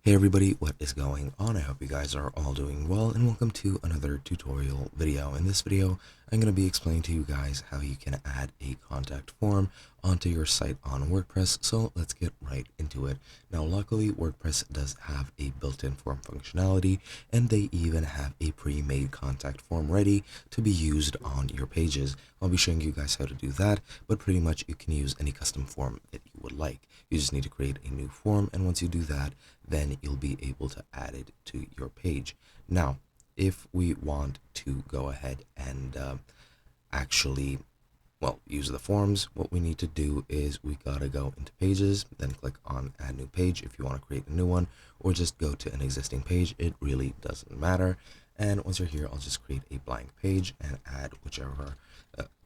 Hey everybody, what is going on? I hope you guys are all doing well and welcome to another tutorial video. In this video, I'm going to be explaining to you guys how you can add a contact form onto your site on WordPress. So let's get right into it. Now, luckily, WordPress does have a built-in form functionality, and they even have a pre-made contact form ready to be used on your pages. I'll be showing you guys how to do that, but pretty much you can use any custom form that you would like. You just need to create a new form, and once you do that, then you'll be able to add it to your page. Now, if we want to go ahead and actually, use the forms, what we need to do is we gotta go into pages, then click on add new page if you want to create a new one, or just go to an existing page. It really doesn't matter. And once you're here, I'll just create a blank page and add whichever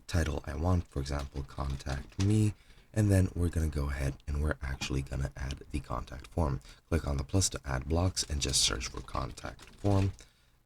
title I want, for example, contact me. And then we're going to go ahead and we're actually going to add the contact form. Click on the plus to add blocks and just search for contact form.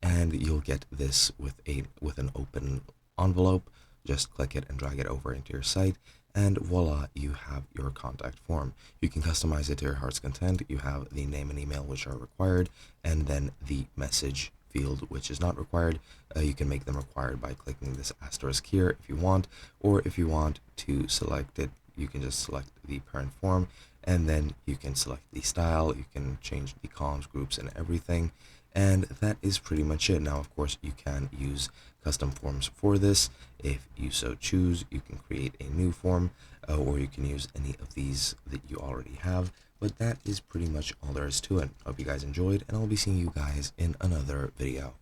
And you'll get this with an open envelope. Just click it and drag it over into your site. And voila, you have your contact form. You can customize it to your heart's content. You have the name and email, which are required, and then the message field, which is not required. You can make them required by clicking this asterisk here if you want, or if you want to select it, you can just select the parent form, and then you can select the style. You can change the columns, groups, and everything. And that is pretty much it. Now, of course, you can use custom forms for this. If you so choose, you can create a new form, or you can use any of these that you already have. But that is pretty much all there is to it. Hope you guys enjoyed, and I'll be seeing you guys in another video.